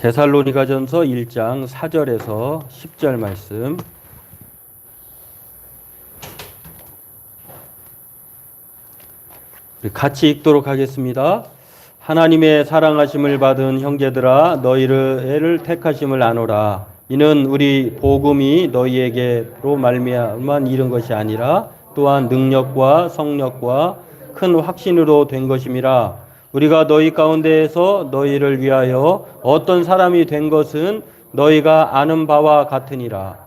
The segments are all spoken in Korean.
데살로니가전서 1장 4절에서 10절 말씀 같이 읽도록 하겠습니다. 하나님의 사랑하심을 받은 형제들아 너희를 택하심을 아노라. 이는 우리 복음이 너희에게로 말미암아 이른 것이 아니라 또한 능력과 성령과 큰 확신으로 된 것임이라. 우리가 너희 가운데에서 너희를 위하여 어떤 사람이 된 것은 너희가 아는 바와 같으니라.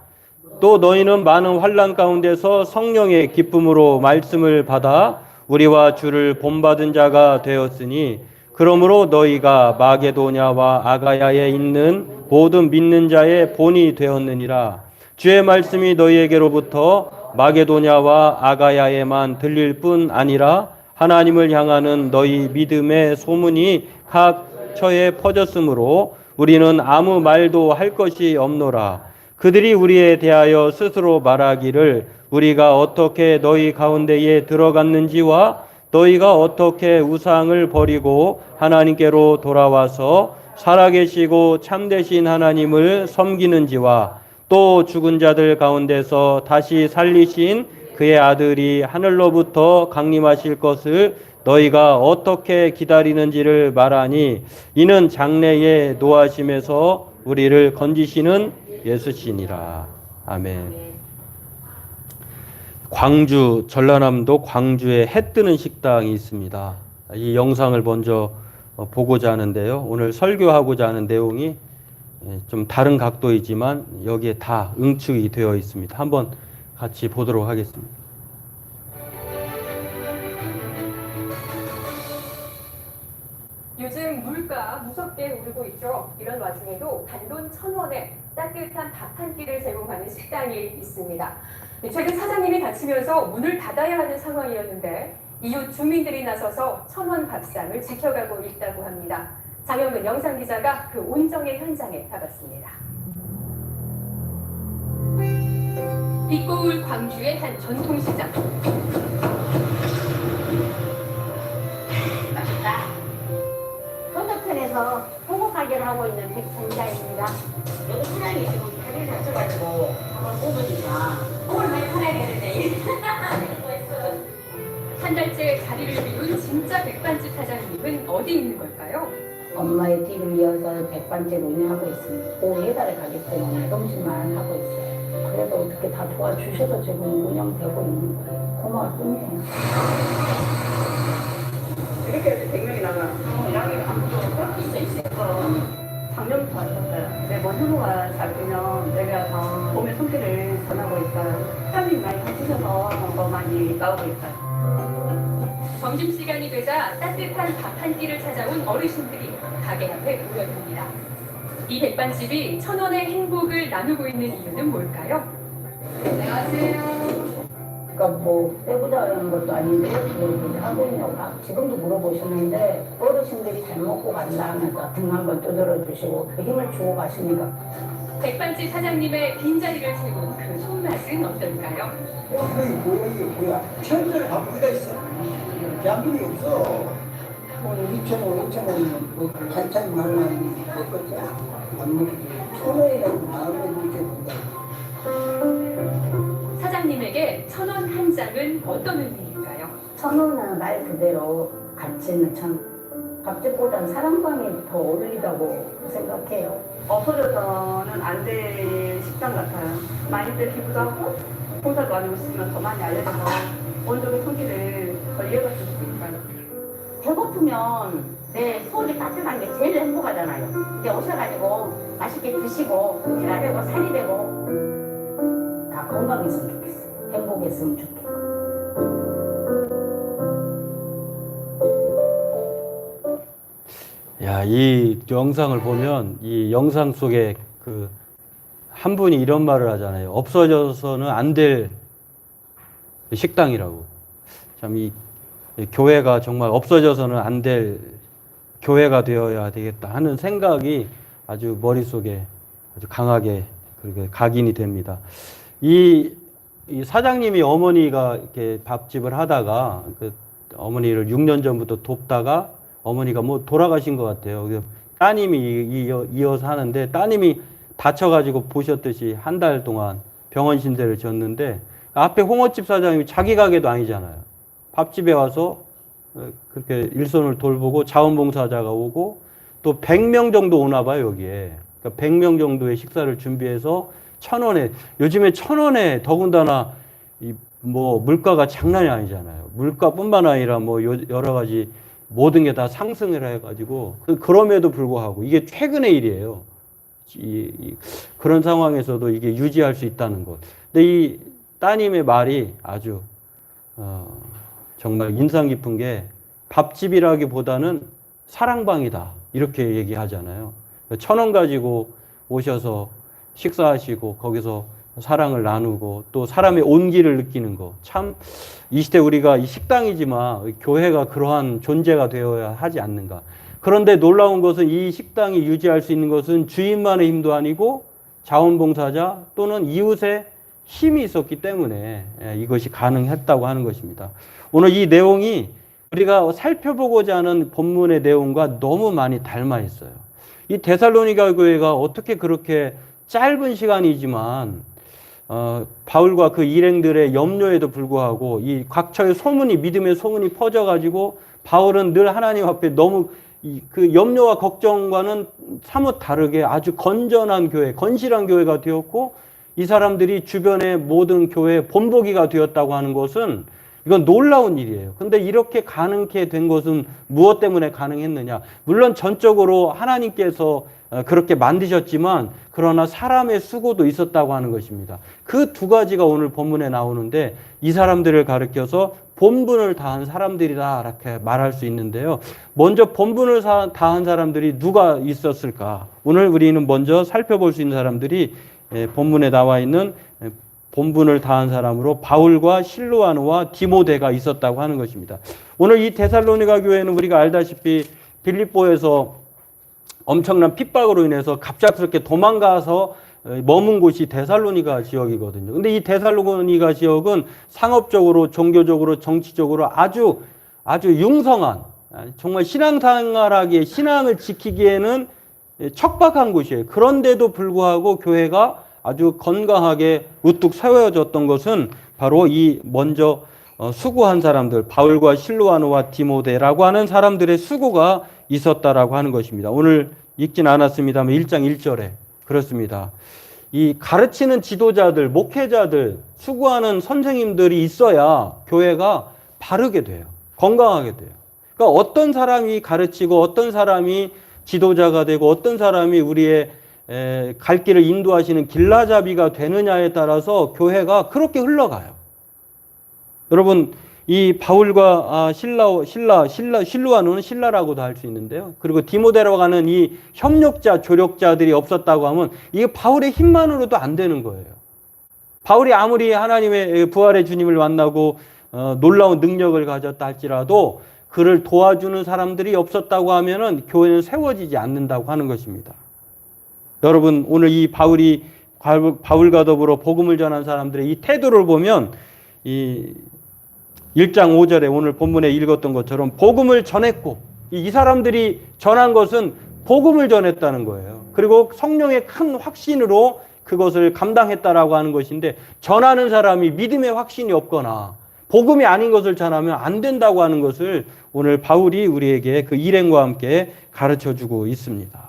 또 너희는 많은 환난 가운데서 성령의 기쁨으로 말씀을 받아 우리와 주를 본받은 자가 되었으니 그러므로 너희가 마게도냐와 아가야에 있는 모든 믿는 자의 본이 되었느니라. 주의 말씀이 너희에게로부터 마게도냐와 아가야에만 들릴 뿐 아니라 하나님을 향하는 너희 믿음의 소문이 각 처에 퍼졌으므로 우리는 아무 말도 할 것이 없노라. 그들이 우리에 대하여 스스로 말하기를 우리가 어떻게 너희 가운데에 들어갔는지와 너희가 어떻게 우상을 버리고 하나님께로 돌아와서 살아계시고 참되신 하나님을 섬기는지와 또 죽은 자들 가운데서 다시 살리신 그의 아들이 하늘로부터 강림하실 것을 너희가 어떻게 기다리는지를 말하니 이는 장래의 노하심에서 우리를 건지시는 예수시니라. 아멘. 광주, 전라남도 광주에 해 뜨는 식당이 있습니다. 이 영상을 먼저 보고자 하는데요. 오늘 설교하고자 하는 내용이 좀 다른 각도이지만 여기에 다 응축이 되어 있습니다. 한번 같이 보도록 하겠습니다. 요즘 물가 무섭게 오르고 있죠. 이런 와중에도 단돈 1,000원에 따뜻한 밥 한 끼를 제공하는 식당이 있습니다. 최근 사장님이 다치면서 문을 닫아야 하는 상황이었는데 이웃 주민들이 나서서 1,000원 밥상을 지켜가고 있다고 합니다. 장영근 영상기자가 그 온정의 현장에 가봤습니다. 빛고울 광주의 한 전통시장. 맛있다. 건너편에서 홍보 가게를 하고 있는 백선자입니다. 여기 시장이 지금 가게를 닫혀가지고 한번 뽑으니까 오늘 많이 팔아야겠는데. 한 달째 자리를 비운 진짜 백반집 사장님은 어디 있는 걸까요? 엄마의 뒤를 이어서 백반집 운영하고 있습니다. 오후 8달에 가기 때문에 점심만 하고 있어요. 그래도 어떻게 다 도와주셔서 지금 운영되고 있는 거예요. 고마울 뿐이에요. 이렇게 해서 100명이 나가. 양이 아무도 있어요. 작년부터 하셨어요. 매번 휴무가 잡히면 내려가서 몸의 손길을 전하고 있어요. 사람이 많이 다치셔서 더 많이 나오고 있어요. 점심시간이 되자 따뜻한 밥 한 끼를 찾아온 어르신들이 가게 앞에 모였습니다. 이 백반집이 1,000원의 행복을 나누고 있는 이유는 뭘까요? 안녕하세요. 그러니까 뭐 빼보자는 것도 아닌데 왜 하고 있냐고 지금도 물어보시는데 어르신들이 잘 먹고 간다 하면서 등 한번 두드려 주시고 힘을 주고 가시니까 백반집 사장님의 빈자리를 채운 그 손맛은 어떨까요? 이게 뭐야? 천천히 바쁘기가 있어. 양분이 없어. 오늘 2,500, 5,500원 뭐 반찬 하면 먹겠지? 안 먹지. 1,000원이라고 나오면 이렇게 본다. 사장님에게 1,000원 한 장은 어떤 의미일까요? 1,000원은 말 그대로 가치는 참 밥집보다는 사랑방이 더 어울리다고 생각해요. 없어져서는 안 될 식당 같아요. 많이들 기부도 하고 봉사도 많이 오시면 더 많이 알려져서 온종의 손길을 더 이어갈 수 있으니까요. 배고프면 내 속이 따뜻한 게 제일 행복하잖아요. 이제 오셔가지고 맛있게 드시고 지나되고 살이 되고 다 건강했으면 좋겠어요. 행복했으면 좋겠고. 야, 이 영상을 보면 이 영상 속에 그 한 분이 이런 말을 하잖아요. 없어져서는 안 될 식당이라고. 참 이 교회가 정말 없어져서는 안 될 교회가 되어야 되겠다 하는 생각이 아주 머릿속에 아주 강하게 그렇게 각인이 됩니다. 이 사장님이 어머니가 이렇게 밥집을 하다가 그 어머니를 6년 전부터 돕다가 어머니가 뭐 돌아가신 것 같아요. 따님이 이어서 하는데 따님이 다쳐가지고 보셨듯이 한 달 동안 병원 신세를 졌는데 앞에 홍어집 사장님이 자기 가게도 아니잖아요. 밥집에 와서 그렇게 일손을 돌보고 자원봉사자가 오고 또 100명 정도 오나 봐요, 여기에. 그러니까 100명 정도의 식사를 준비해서 1,000원에, 요즘에 1,000원에 더군다나 뭐 물가가 장난이 아니잖아요. 물가뿐만 아니라 뭐 여러 가지 모든 게 다 상승을 해가지고 그럼에도 불구하고 이게 최근의 일이에요. 그런 상황에서도 이게 유지할 수 있다는 것. 근데 이 따님의 말이 아주 정말 인상 깊은 게 밥집이라기보다는 사랑방이다 이렇게 얘기하잖아요. 1,000원 가지고 오셔서 식사하시고 거기서 사랑을 나누고 또 사람의 온기를 느끼는 거. 참 이 시대 우리가 이 식당이지만 교회가 그러한 존재가 되어야 하지 않는가. 그런데 놀라운 것은 이 식당이 유지할 수 있는 것은 주인만의 힘도 아니고 자원봉사자 또는 이웃의 힘이 있었기 때문에 이것이 가능했다고 하는 것입니다. 오늘 이 내용이 우리가 살펴보고자 하는 본문의 내용과 너무 많이 닮아 있어요. 이 데살로니가 교회가 어떻게 그렇게 짧은 시간이지만 바울과 그 일행들의 염려에도 불구하고 이 각처의 소문이 믿음의 소문이 퍼져가지고 바울은 늘 하나님 앞에 너무 그 염려와 걱정과는 사뭇 다르게 아주 건전한 교회, 건실한 교회가 되었고 이 사람들이 주변의 모든 교회의 본보기가 되었다고 하는 것은 이건 놀라운 일이에요. 근데 이렇게 가능케 된 것은 무엇 때문에 가능했느냐? 물론 전적으로 하나님께서 그렇게 만드셨지만 그러나 사람의 수고도 있었다고 하는 것입니다. 그 두 가지가 오늘 본문에 나오는데 이 사람들을 가리켜서 본분을 다한 사람들이다 이렇게 말할 수 있는데요. 먼저 본분을 다한 사람들이 누가 있었을까? 오늘 우리는 먼저 살펴볼 수 있는 사람들이 본문에 나와 있는 본분을 다한 사람으로 바울과 실로아노와 디모데가 있었다고 하는 것입니다. 오늘 이 데살로니가 교회는 우리가 알다시피 빌립보에서 엄청난 핍박으로 인해서 갑작스럽게 도망가서 머문 곳이 데살로니가 지역이거든요. 근데 이 데살로니가 지역은 상업적으로, 종교적으로, 정치적으로 아주 융성한, 정말 신앙생활하기에, 신앙을 지키기에는 척박한 곳이에요. 그런데도 불구하고 교회가 아주 건강하게 우뚝 세워졌던 것은 바로 이 먼저 수고한 사람들, 바울과 실로아노와 디모데라고 하는 사람들의 수고가 있었다라고 하는 것입니다. 오늘 읽진 않았습니다만 1장 1절에 그렇습니다. 이 가르치는 지도자들, 목회자들, 수고하는 선생님들이 있어야 교회가 바르게 돼요. 건강하게 돼요. 그러니까 어떤 사람이 가르치고 어떤 사람이 지도자가 되고 어떤 사람이 우리의 갈 길을 인도하시는 길라잡이가 되느냐에 따라서 교회가 그렇게 흘러가요. 여러분, 이 바울과 실로아노는 신라라고도 할 수 있는데요. 그리고 디모데라고 하는 이 협력자, 조력자들이 없었다고 하면 이게 바울의 힘만으로도 안 되는 거예요. 바울이 아무리 하나님의 부활의 주님을 만나고 놀라운 능력을 가졌다 할지라도 그를 도와주는 사람들이 없었다고 하면은 교회는 세워지지 않는다고 하는 것입니다. 여러분, 오늘 이 바울과 더불어 복음을 전한 사람들의 이 태도를 보면 이 1장 5절에 오늘 본문에 읽었던 것처럼 복음을 전했고 이 사람들이 전한 것은 복음을 전했다는 거예요. 그리고 성령의 큰 확신으로 그것을 감당했다라고 하는 것인데 전하는 사람이 믿음의 확신이 없거나 복음이 아닌 것을 전하면 안 된다고 하는 것을 오늘 바울이 우리에게 그 일행과 함께 가르쳐주고 있습니다.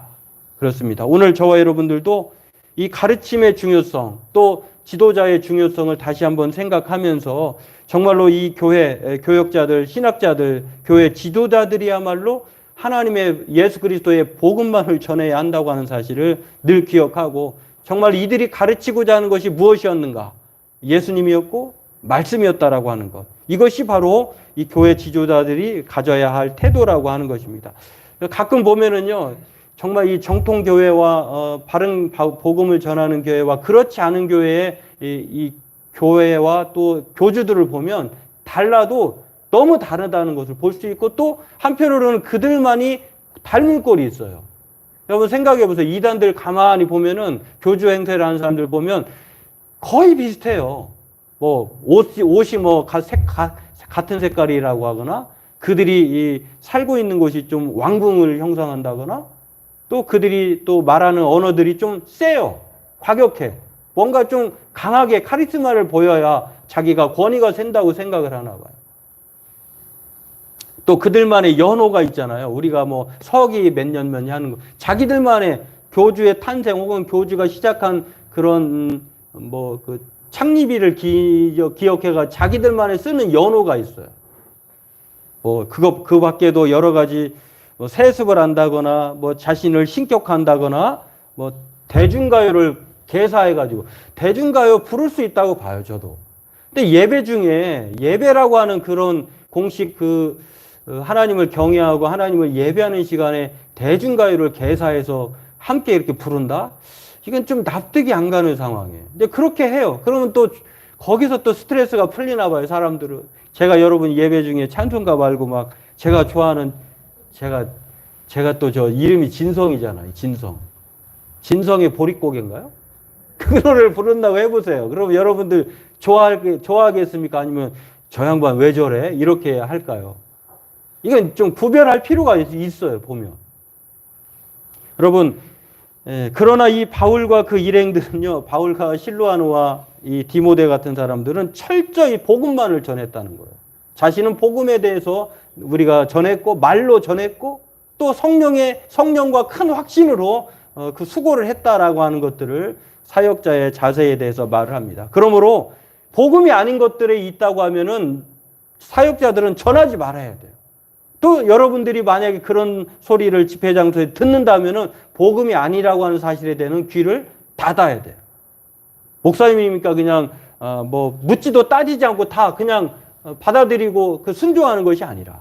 그렇습니다. 오늘 저와 여러분들도 이 가르침의 중요성 또 지도자의 중요성을 다시 한번 생각하면서 정말로 이 교회 교역자들, 신학자들, 교회 지도자들이야말로 하나님의 예수 그리스도의 복음만을 전해야 한다고 하는 사실을 늘 기억하고 정말 이들이 가르치고자 하는 것이 무엇이었는가? 예수님이었고 말씀이었다라고 하는 것. 이것이 바로 이 교회 지도자들이 가져야 할 태도라고 하는 것입니다. 가끔 보면은요. 정말 이 정통 교회와 바른 복음을 전하는 교회와 그렇지 않은 교회의 이 교회와 또 교주들을 보면 달라도 너무 다르다는 것을 볼 수 있고 또 한편으로는 그들만이 닮은 꼴이 있어요. 여러분 생각해 보세요. 이단들 가만히 보면은 교주 행세를 하는 사람들 보면 거의 비슷해요. 뭐 옷이 뭐 같은 색깔이라고 하거나 그들이 살고 있는 곳이 좀 왕궁을 형성한다거나 또 그들이 또 말하는 언어들이 좀 세요. 과격해. 뭔가 좀 강하게 카리스마를 보여야 자기가 권위가 센다고 생각을 하나 봐요. 또 그들만의 연호가 있잖아요. 우리가 뭐 서기 몇 년 하는 거. 자기들만의 교주의 탄생 혹은 교주가 시작한 그런 뭐 그 창립일을 기억해가 자기들만의 쓰는 연호가 있어요. 뭐 그 밖에도 여러 가지 뭐 세습을 한다거나 뭐 자신을 신격한다거나 뭐 대중가요를 개사해가지고 대중가요 부를 수 있다고 봐요, 저도. 근데 예배 중에 예배라고 하는 그런 공식 하나님을 경외하고 하나님을 예배하는 시간에 대중가요를 개사해서 함께 이렇게 부른다? 이건 좀 납득이 안 가는 상황이에요. 근데 그렇게 해요. 그러면 또 거기서 또 스트레스가 풀리나 봐요, 사람들은. 제가 여러분 예배 중에 찬송가 말고 막 제가 좋아하는 제가 또 저 이름이 진성이잖아요. 진성의 보릿고개인가요? 그 노래를 부른다고 해보세요. 그럼 여러분들 좋아하겠습니까? 아니면 저 양반 왜 저래? 이렇게 할까요? 이건 좀 구별할 필요가 있어요, 보면. 여러분, 그러나 이 바울과 그 일행들은요, 바울과 실로아노와 이 디모데 같은 사람들은 철저히 복음만을 전했다는 거예요. 자신은 복음에 대해서 우리가 전했고, 말로 전했고, 또 성령과 큰 확신으로 그 수고를 했다라고 하는 것들을 사역자의 자세에 대해서 말을 합니다. 그러므로 복음이 아닌 것들이 있다고 하면은 사역자들은 전하지 말아야 돼요. 또 여러분들이 만약에 그런 소리를 집회 장소에 듣는다면은 복음이 아니라고 하는 사실에 대한 귀를 닫아야 돼요. 목사님이니까 그냥 뭐 묻지도 따지지 않고 다 그냥 받아들이고 순종하는 것이 아니라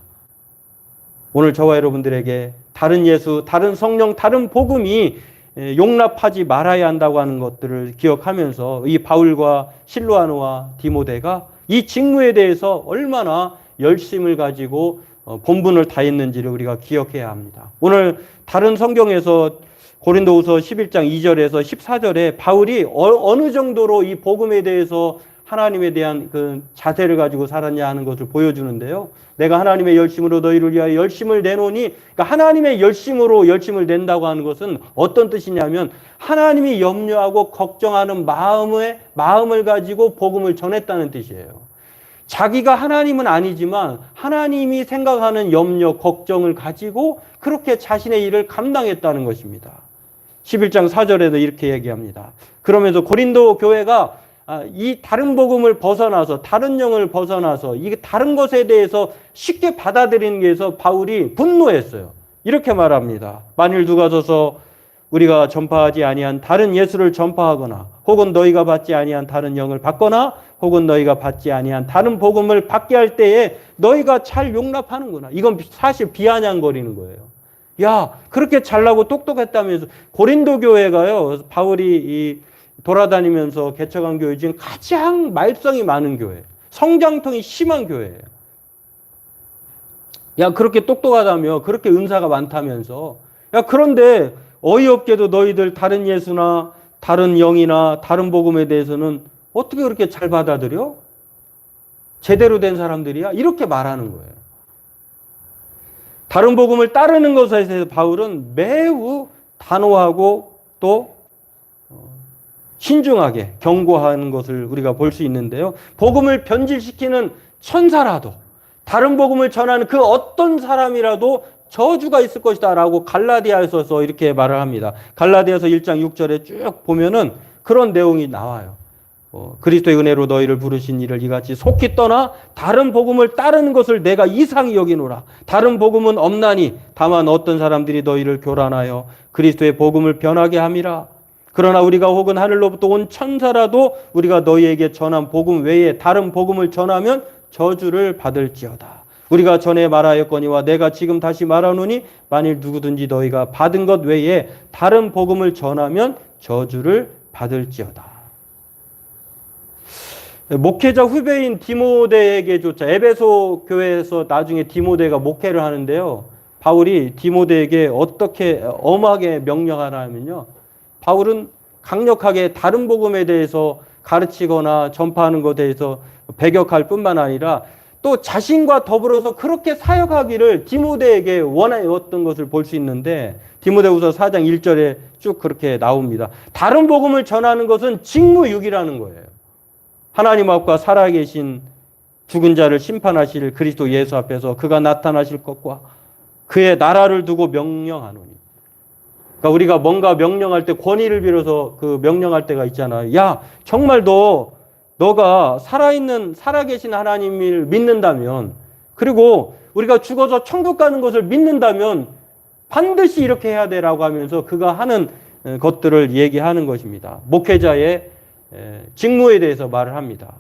오늘 저와 여러분들에게 다른 예수, 다른 성령, 다른 복음이 용납하지 말아야 한다고 하는 것들을 기억하면서 이 바울과 실로아노와 디모데가 이 직무에 대해서 얼마나 열심을 가지고 본분을 다했는지를 우리가 기억해야 합니다. 오늘 다른 성경에서 고린도후서 11장 2절에서 14절에 바울이 어느 정도로 이 복음에 대해서 하나님에 대한 그 자세를 가지고 살았냐 하는 것을 보여주는데요. 내가 하나님의 열심으로 너희를 위하여 열심을 내노니, 그러니까 하나님의 열심으로 열심을 낸다고 하는 것은 어떤 뜻이냐면 하나님이 염려하고 걱정하는 마음을 가지고 복음을 전했다는 뜻이에요. 자기가 하나님은 아니지만 하나님이 생각하는 염려, 걱정을 가지고 그렇게 자신의 일을 감당했다는 것입니다. 11장 4절에도 이렇게 얘기합니다. 그러면서 고린도 교회가 이 다른 복음을 벗어나서 다른 영을 벗어나서 이게 다른 것에 대해서 쉽게 받아들이는 게서 바울이 분노했어요. 이렇게 말합니다. 만일 누가 서서 우리가 전파하지 아니한 다른 예수를 전파하거나 혹은 너희가 받지 아니한 다른 영을 받거나 혹은 너희가 받지 아니한 다른 복음을 받게 할 때에 너희가 잘 용납하는구나. 이건 사실 비아냥거리는 거예요. 야, 그렇게 잘나고 똑똑했다면서. 고린도 교회가요, 바울이 돌아다니면서 개척한 교회 중에 가장 말썽이 많은 교회, 성장통이 심한 교회예요. 야, 그렇게 똑똑하다며, 그렇게 은사가 많다면서. 야, 그런데 어이없게도 너희들 다른 예수나 다른 영이나 다른 복음에 대해서는 어떻게 그렇게 잘 받아들여? 제대로 된 사람들이야? 이렇게 말하는 거예요. 다른 복음을 따르는 것에 대해서 바울은 매우 단호하고 또 신중하게 경고하는 것을 우리가 볼 수 있는데요. 복음을 변질시키는 천사라도 다른 복음을 전하는 그 어떤 사람이라도 저주가 있을 것이다 라고 갈라디아서서 이렇게 말을 합니다. 갈라디아서 1장 6절에 쭉 보면은 그런 내용이 나와요. 그리스도의 은혜로 너희를 부르신 이를 이같이 속히 떠나 다른 복음을 따르는 것을 내가 이상히 여기노라. 다른 복음은 없나니 다만 어떤 사람들이 너희를 교란하여 그리스도의 복음을 변하게 함이라. 그러나 우리가 혹은 하늘로부터 온 천사라도 우리가 너희에게 전한 복음 외에 다른 복음을 전하면 저주를 받을지어다. 우리가 전에 말하였거니와 내가 지금 다시 말하노니 만일 누구든지 너희가 받은 것 외에 다른 복음을 전하면 저주를 받을지어다. 목회자 후배인 디모데에게조차 에베소 교회에서 나중에 디모데가 목회를 하는데요. 바울이 디모데에게 어떻게 엄하게 명령하냐면요. 바울은 강력하게 다른 복음에 대해서 가르치거나 전파하는 것에 대해서 배격할 뿐만 아니라 또 자신과 더불어서 그렇게 사역하기를 디모데에게 원하였던 것을 볼 수 있는데 디모데후서 4장 1절에 쭉 그렇게 나옵니다. 다른 복음을 전하는 것은 직무유기라는 거예요. 하나님 앞과 살아계신 죽은 자를 심판하실 그리스도 예수 앞에서 그가 나타나실 것과 그의 나라를 두고 명령하노니. 그러니까 우리가 뭔가 명령할 때 권위를 빌어서 그 명령할 때가 있잖아요. 야, 정말 너가 살아계신 하나님을 믿는다면, 그리고 우리가 죽어서 천국 가는 것을 믿는다면 반드시 이렇게 해야 되라고 하면서 그가 하는 것들을 얘기하는 것입니다. 목회자의 직무에 대해서 말을 합니다.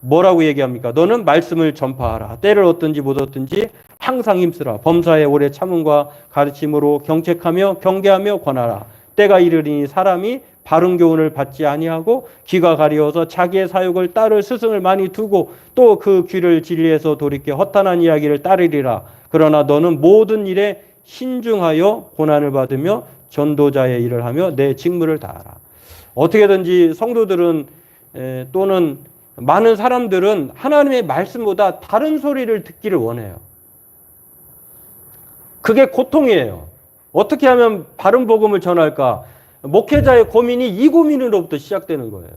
뭐라고 얘기합니까? 너는 말씀을 전파하라. 때를 얻든지 못 얻든지 항상 힘쓰라. 범사에 오래 참음과 가르침으로 경책하며 경계하며 권하라. 때가 이르리니 사람이 바른 교훈을 받지 아니하고 귀가 가려워서 자기의 사욕을 따를 스승을 많이 두고 또 그 귀를 진리에서 돌이켜 허탄한 이야기를 따르리라. 그러나 너는 모든 일에 신중하여 고난을 받으며 전도자의 일을 하며 내 직무를 다하라. 어떻게든지 성도들은 또는 많은 사람들은 하나님의 말씀보다 다른 소리를 듣기를 원해요. 그게 고통이에요. 어떻게 하면 바른 복음을 전할까? 목회자의 고민이 이 고민으로부터 시작되는 거예요.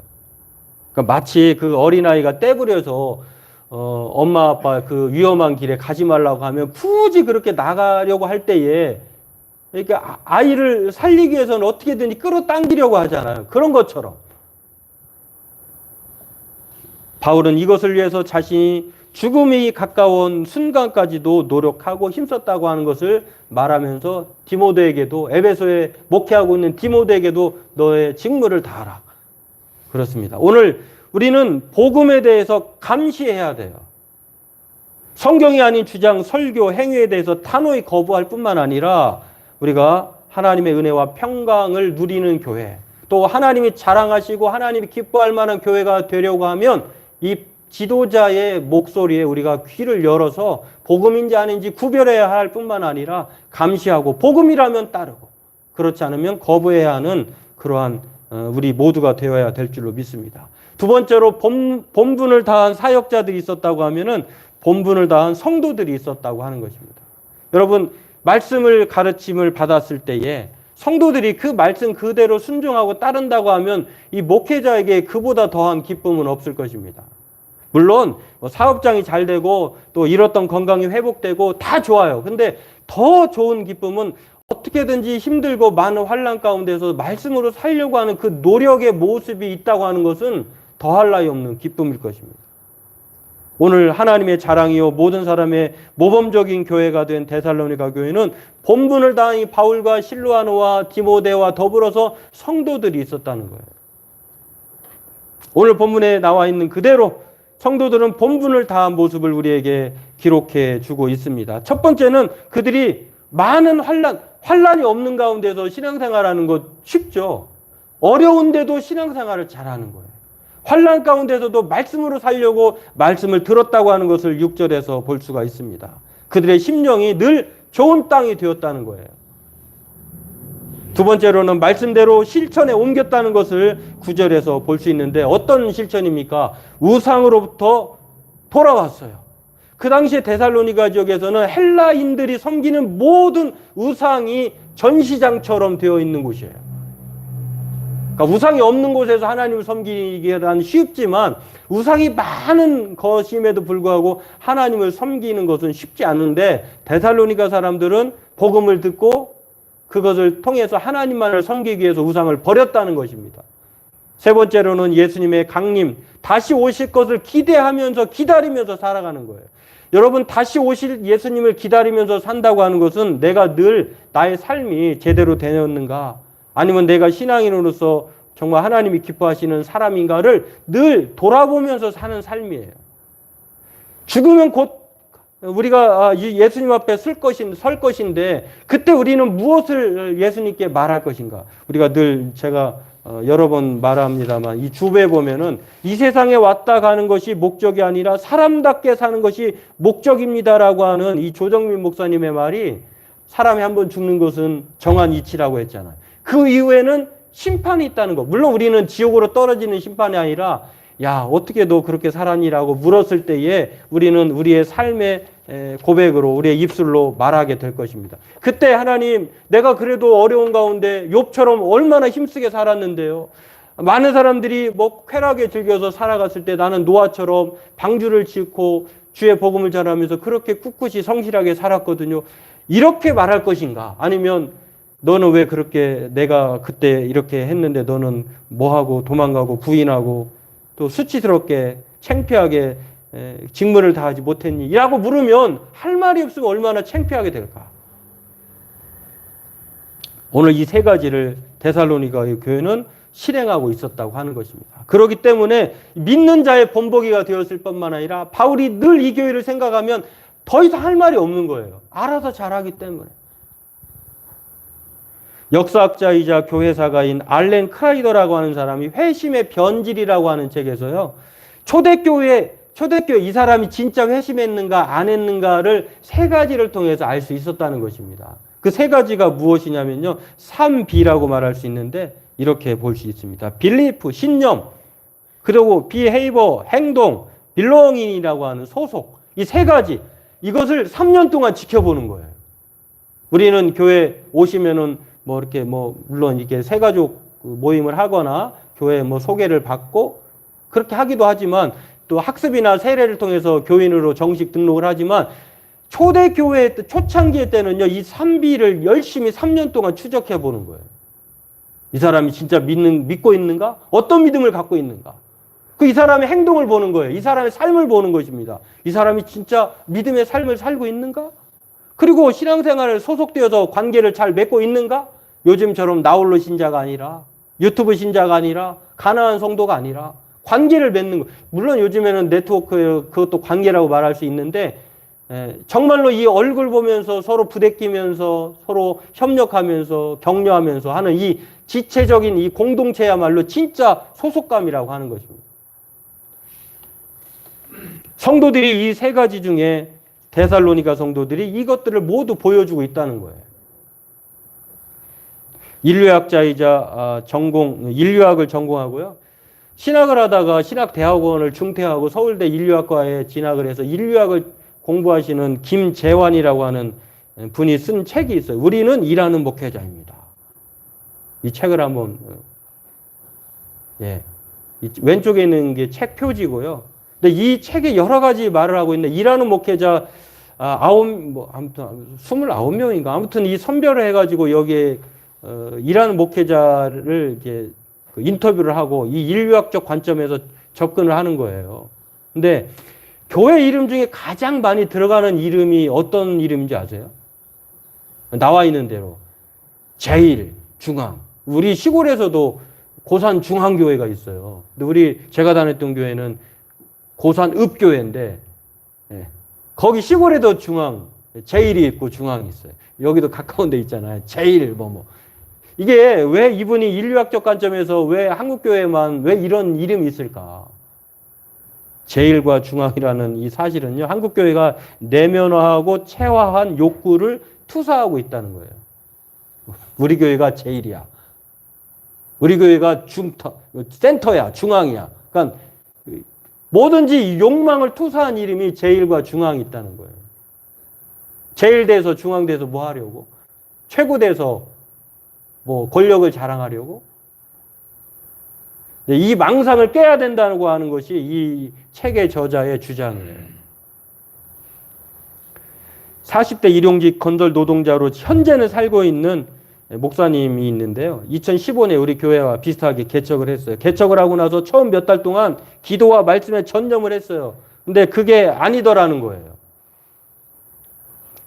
그러니까 마치 그 어린아이가 떼부려서 엄마 아빠 그 위험한 길에 가지 말라고 하면 굳이 그렇게 나가려고 할 때에 그러니까 아이를 살리기 위해서는 어떻게든지 끌어당기려고 하잖아요. 그런 것처럼 바울은 이것을 위해서 자신이 죽음이 가까운 순간까지도 노력하고 힘썼다고 하는 것을 말하면서 디모데에게도, 에베소에 목회하고 있는 디모데에게도 너의 직무를 다하라. 그렇습니다. 오늘 우리는 복음에 대해서 감시해야 돼요. 성경이 아닌 주장, 설교, 행위에 대해서 단호히 거부할 뿐만 아니라 우리가 하나님의 은혜와 평강을 누리는 교회, 또 하나님이 자랑하시고 하나님이 기뻐할 만한 교회가 되려고 하면 이 지도자의 목소리에 우리가 귀를 열어서 복음인지 아닌지 구별해야 할 뿐만 아니라 감시하고 복음이라면 따르고 그렇지 않으면 거부해야 하는 그러한 우리 모두가 되어야 될 줄로 믿습니다. 두 번째로 본분을 다한 사역자들이 있었다고 하면은 본분을 다한 성도들이 있었다고 하는 것입니다. 여러분, 말씀을 가르침을 받았을 때에 성도들이 그 말씀 그대로 순종하고 따른다고 하면 이 목회자에게 그보다 더한 기쁨은 없을 것입니다. 물론 사업장이 잘 되고 또 잃었던 건강이 회복되고 다 좋아요. 근데 더 좋은 기쁨은 어떻게든지 힘들고 많은 환난 가운데서 말씀으로 살려고 하는 그 노력의 모습이 있다고 하는 것은 더할 나위 없는 기쁨일 것입니다. 오늘 하나님의 자랑이요 모든 사람의 모범적인 교회가 된 데살로니가 교회는 본분을 다한 이 바울과 실로아노와 디모데와 더불어서 성도들이 있었다는 거예요. 오늘 본문에 나와 있는 그대로 성도들은 본분을 다한 모습을 우리에게 기록해 주고 있습니다. 첫 번째는 그들이 많은 환란이 없는 가운데서 신앙생활하는 것 쉽죠. 어려운데도 신앙생활을 잘하는 거예요. 환란 가운데서도 말씀으로 살려고 말씀을 들었다고 하는 것을 6절에서 볼 수가 있습니다. 그들의 심령이 늘 좋은 땅이 되었다는 거예요. 두 번째로는 말씀대로 실천에 옮겼다는 것을 9절에서 볼 수 있는데 어떤 실천입니까? 우상으로부터 돌아왔어요. 그 당시에 데살로니가 지역에서는 헬라인들이 섬기는 모든 우상이 전시장처럼 되어 있는 곳이에요. 그러니까 우상이 없는 곳에서 하나님을 섬기기란 쉽지만 우상이 많은 것임에도 불구하고 하나님을 섬기는 것은 쉽지 않은데 데살로니가 사람들은 복음을 듣고 그것을 통해서 하나님만을 섬기기 위해서 우상을 버렸다는 것입니다. 세 번째로는 예수님의 강림, 다시 오실 것을 기대하면서 기다리면서 살아가는 거예요. 여러분, 다시 오실 예수님을 기다리면서 산다고 하는 것은 내가 늘 나의 삶이 제대로 되었는가, 아니면 내가 신앙인으로서 정말 하나님이 기뻐하시는 사람인가를 늘 돌아보면서 사는 삶이에요. 죽으면 곧 우리가 예수님 앞에 설 것인데 그때 우리는 무엇을 예수님께 말할 것인가? 우리가 늘 제가 여러 번 말합니다만 이 주부에 보면은 이 세상에 왔다 가는 것이 목적이 아니라 사람답게 사는 것이 목적입니다라고 하는 이 조정민 목사님의 말이 사람이 한번 죽는 것은 정한 이치라고 했잖아요. 그 이후에는 심판이 있다는 것. 물론 우리는 지옥으로 떨어지는 심판이 아니라 야, 어떻게 너 그렇게 살았니라고 물었을 때에 우리는 우리의 삶의 고백으로, 우리의 입술로 말하게 될 것입니다. 그때 하나님, 내가 그래도 어려운 가운데 욥처럼 얼마나 힘쓰게 살았는데요. 많은 사람들이 뭐 쾌락에 즐겨서 살아갔을 때 나는 노아처럼 방주를 짓고 주의 복음을 전하면서 그렇게 꿋꿋이 성실하게 살았거든요. 이렇게 말할 것인가? 아니면 너는 왜 그렇게 내가 그때 이렇게 했는데 너는 뭐하고 도망가고 부인하고 또 수치스럽게 창피하게 직무를 다하지 못했니? 라고 물으면 할 말이 없으면 얼마나 창피하게 될까? 오늘 이 세 가지를 데살로니가의 교회는 실행하고 있었다고 하는 것입니다. 그렇기 때문에 믿는 자의 본보기가 되었을 뿐만 아니라 바울이 늘 이 교회를 생각하면 더 이상 할 말이 없는 거예요. 알아서 잘하기 때문에. 역사학자이자 교회사가인 알렌 크라이더라고 하는 사람이 회심의 변질이라고 하는 책에서요. 초대교회 이 사람이 진짜 회심했는가 안 했는가를 세 가지를 통해서 알 수 있었다는 것입니다. 그 세 가지가 무엇이냐면요. 3B라고 말할 수 있는데 이렇게 볼 수 있습니다. 빌리프, 신념, 그리고 비헤이버, 행동, 빌롱인이라고 하는 소속. 이 세 가지. 이것을 3년 동안 지켜보는 거예요. 우리는 교회 오시면은 뭐 이렇게 물론 이렇게 새가족 모임을 하거나 교회 소개를 받고 그렇게 하기도 하지만 또 학습이나 세례를 통해서 교인으로 정식 등록을 하지만 초대교회 초창기 때는요, 이 3B를 열심히 3년 동안 추적해 보는 거예요. 이 사람이 진짜 믿고 있는가? 어떤 믿음을 갖고 있는가? 이 사람의 행동을 보는 거예요. 이 사람의 삶을 보는 것입니다. 이 사람이 진짜 믿음의 삶을 살고 있는가? 그리고 신앙생활을 소속되어서 관계를 잘 맺고 있는가? 요즘처럼 나홀로 신자가 아니라 유튜브 신자가 아니라 가난한 성도가 아니라 관계를 맺는 거. 물론 요즘에는 네트워크 그것도 관계라고 말할 수 있는데 정말로 이 얼굴 보면서 서로 부대끼면서 서로 협력하면서 격려하면서 하는 이 지체적인 이 공동체야말로 진짜 소속감이라고 하는 것입니다. 성도들이 이 세 가지 중에 데살로니가 성도들이 이것들을 모두 보여주고 있다는 거예요. 인류학자이자 인류학을 전공하고요. 신학을 하다가 신학대학원을 중퇴하고 서울대 인류학과에 진학을 해서 인류학을 공부하시는 김재환이라고 하는 분이 쓴 책이 있어요. 우리는 일하는 목회자입니다. 이 책을 한번 왼쪽에 있는 게 책 표지고요. 근데 이 책에 여러 가지 말을 하고 있는데 일하는 목회자 아무튼 29명인가 아무튼 이 선별을 해가지고 여기에 일하는 목회자를 이제 인터뷰를 하고 이 인류학적 관점에서 접근을 하는 거예요. 근데 교회 이름 중에 가장 많이 들어가는 이름이 어떤 이름인지 아세요? 나와 있는 대로 제일 중앙. 우리 시골에서도 고산 중앙교회가 있어요. 근데 제가 다녔던 교회는 고산 읍교회인데 거기 시골에도 중앙 제일이 있고 중앙이 있어요. 여기도 가까운 데 있잖아요. 제일 이게 왜 이분이 인류학적 관점에서 왜 한국교회만 왜 이런 이름이 있을까? 제일과 중앙이라는 이 사실은요. 한국교회가 내면화하고 체화한 욕구를 투사하고 있다는 거예요. 우리 교회가 제일이야. 우리 교회가 센터야. 중앙이야. 그러니까 뭐든지 욕망을 투사한 이름이 제일과 중앙이 있다는 거예요. 제일 돼서 중앙 돼서 뭐 하려고? 최고 돼서 권력을 자랑하려고? 이 망상을 깨야 된다고 하는 것이 이 책의 저자의 주장이에요. 40대 일용직 건설 노동자로 현재는 살고 있는 목사님이 있는데요. 2015년에 우리 교회와 비슷하게 개척을 했어요. 개척을 하고 나서 처음 몇 달 동안 기도와 말씀에 전념을 했어요. 근데 그게 아니더라는 거예요.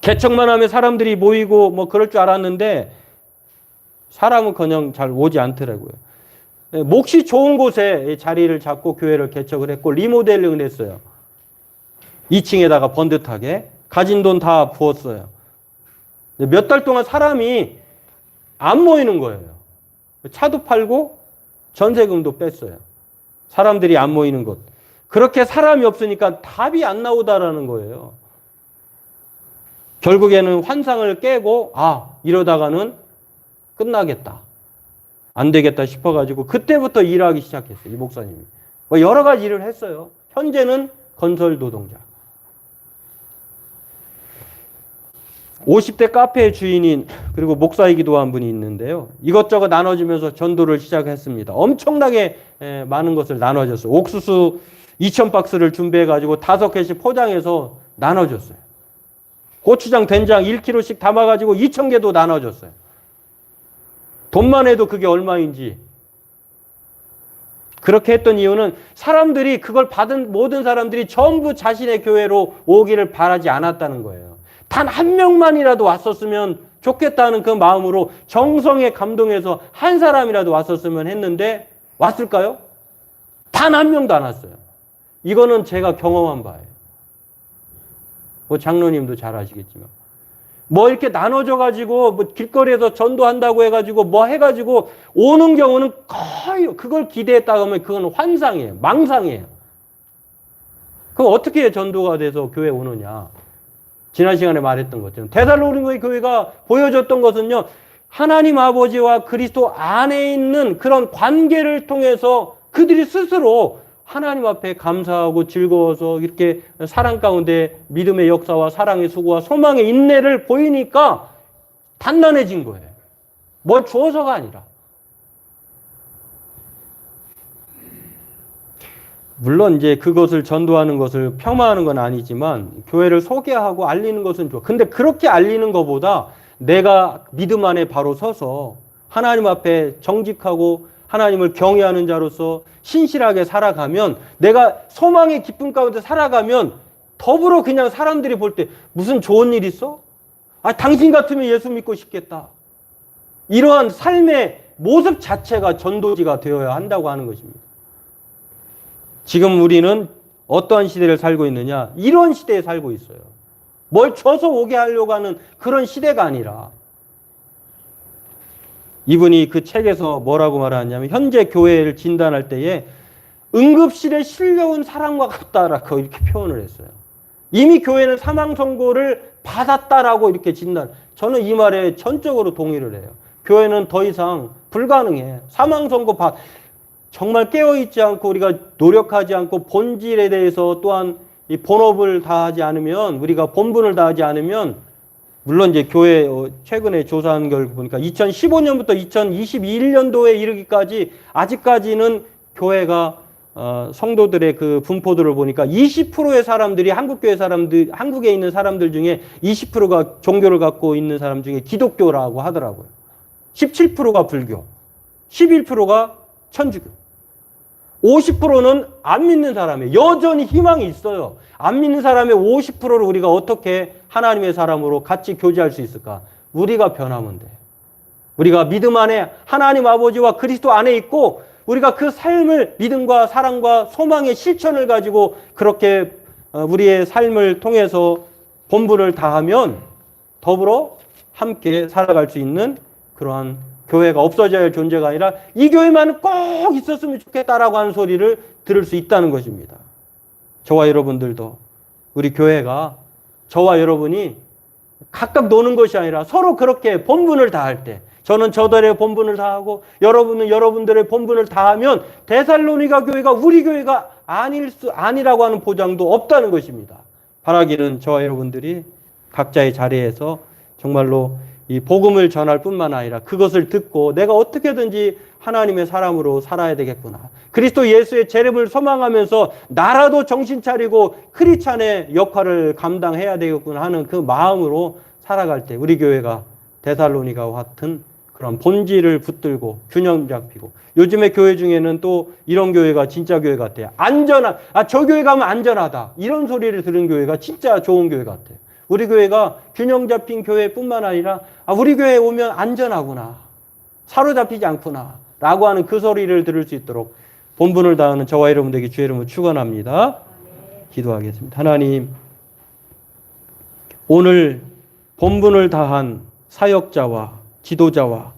개척만 하면 사람들이 모이고 그럴 줄 알았는데 사람은커녕 잘 오지 않더라고요. 몫이 좋은 곳에 자리를 잡고 교회를 개척을 했고 리모델링을 했어요. 2층에다가 번듯하게 가진 돈 다 부었어요. 몇 달 동안 사람이 안 모이는 거예요. 차도 팔고 전세금도 뺐어요. 사람들이 안 모이는 것. 그렇게 사람이 없으니까 답이 안 나오다라는 거예요. 결국에는 환상을 깨고 이러다가는 끝나겠다. 안 되겠다 싶어가지고 그때부터 일하기 시작했어요. 이 목사님이. 뭐 여러 가지 일을 했어요. 현재는 건설 노동자. 50대 카페의 주인인 그리고 목사이기도 한 분이 있는데요. 이것저것 나눠주면서 전도를 시작했습니다. 엄청나게 많은 것을 나눠줬어요. 옥수수 2,000박스를 준비해가지고 5개씩 포장해서 나눠줬어요. 고추장, 된장 1kg씩 담아가지고 2,000개도 나눠줬어요. 돈만 해도 그게 얼마인지. 그렇게 했던 이유는 사람들이 그걸 받은 모든 사람들이 전부 자신의 교회로 오기를 바라지 않았다는 거예요. 단 한 명만이라도 왔었으면 좋겠다는 그 마음으로 정성에 감동해서 한 사람이라도 왔었으면 했는데 왔을까요? 단 한 명도 안 왔어요. 이거는 제가 경험한 바예요. 뭐 장로님도 잘 아시겠지만. 뭐 이렇게 나눠줘가지고 뭐 길거리에서 전도한다고 해가지고 뭐 해가지고 오는 경우는 거의 그걸 기대했다고 하면 그건 환상이에요. 망상이에요. 그럼 어떻게 전도가 돼서 교회 오느냐. 지난 시간에 말했던 것처럼 데살로니가 교회가 보여줬던 것은요. 하나님 아버지와 그리스도 안에 있는 그런 관계를 통해서 그들이 스스로 하나님 앞에 감사하고 즐거워서 이렇게 사랑 가운데 믿음의 역사와 사랑의 수고와 소망의 인내를 보이니까 단단해진 거예요. 뭘 주어서가 아니라. 물론 이제 그것을 전도하는 것을 폄하하는 건 아니지만 교회를 소개하고 알리는 것은 좋아. 근데 그렇게 알리는 것보다 내가 믿음 안에 바로 서서 하나님 앞에 정직하고 하나님을 경외하는 자로서 신실하게 살아가면 내가 소망의 기쁨 가운데 살아가면 더불어 그냥 사람들이 볼 때 무슨 좋은 일 있어? 아, 당신 같으면 예수 믿고 싶겠다. 이러한 삶의 모습 자체가 전도지가 되어야 한다고 하는 것입니다. 지금 우리는 어떠한 시대를 살고 있느냐? 이런 시대에 살고 있어요. 뭘 줘서 오게 하려고 하는 그런 시대가 아니라 이분이 그 책에서 뭐라고 말하냐면 현재 교회를 진단할 때에 응급실에 실려온 사람과 같다라고 이렇게 표현을 했어요. 이미 교회는 사망 선고를 받았다라고 이렇게 진단. 저는 이 말에 전적으로 동의를 해요. 교회는 더 이상 불가능해. 사망 선고 정말 깨어있지 않고 우리가 노력하지 않고 본질에 대해서 또한 이 본업을 다하지 않으면 우리가 본분을 다하지 않으면 물론 이제 교회 최근에 조사한 결과 보니까 2015년부터 2021년도에 이르기까지 아직까지는 교회가 성도들의 그 분포들을 보니까 20%의 사람들이 한국에 있는 사람들 중에 20%가 종교를 갖고 있는 사람 중에 기독교라고 하더라고요. 17%가 불교, 11%가 천주교. 50%는 안 믿는 사람이에요. 여전히 희망이 있어요. 안 믿는 사람의 50%를 우리가 어떻게 하나님의 사람으로 같이 교제할 수 있을까? 우리가 변하면 돼. 우리가 믿음 안에 하나님 아버지와 그리스도 안에 있고 우리가 그 삶을 믿음과 사랑과 소망의 실천을 가지고 그렇게 우리의 삶을 통해서 본분을 다하면 더불어 함께 살아갈 수 있는 그러한 교회가 없어져야 할 존재가 아니라 이 교회만 꼭 있었으면 좋겠다라고 하는 소리를 들을 수 있다는 것입니다. 저와 여러분들도 우리 교회가 저와 여러분이 각각 노는 것이 아니라 서로 그렇게 본분을 다할 때 저는 저들의 본분을 다하고 여러분은 여러분들의 본분을 다하면 데살로니가 교회가 우리 교회가 아니라고 하는 보장도 없다는 것입니다. 바라기는 저와 여러분들이 각자의 자리에서 정말로 이 복음을 전할 뿐만 아니라 그것을 듣고 내가 어떻게든지 하나님의 사람으로 살아야 되겠구나. 그리스도 예수의 재림을 소망하면서 나라도 정신 차리고 크리스찬의 역할을 감당해야 되겠구나 하는 그 마음으로 살아갈 때 우리 교회가 데살로니가와 같은 그런 본질을 붙들고 균형 잡히고 요즘에 교회 중에는 또 이런 교회가 진짜 교회 같아요. 저 교회 가면 안전하다. 이런 소리를 들은 교회가 진짜 좋은 교회 같아요. 우리 교회가 균형 잡힌 교회뿐만 아니라 우리 교회에 오면 안전하구나. 사로잡히지 않구나. 라고 하는 그 소리를 들을 수 있도록 본분을 다하는 저와 여러분들에게 주의 이름으로 축원합니다. 기도하겠습니다. 하나님, 오늘 본분을 다한 사역자와 지도자와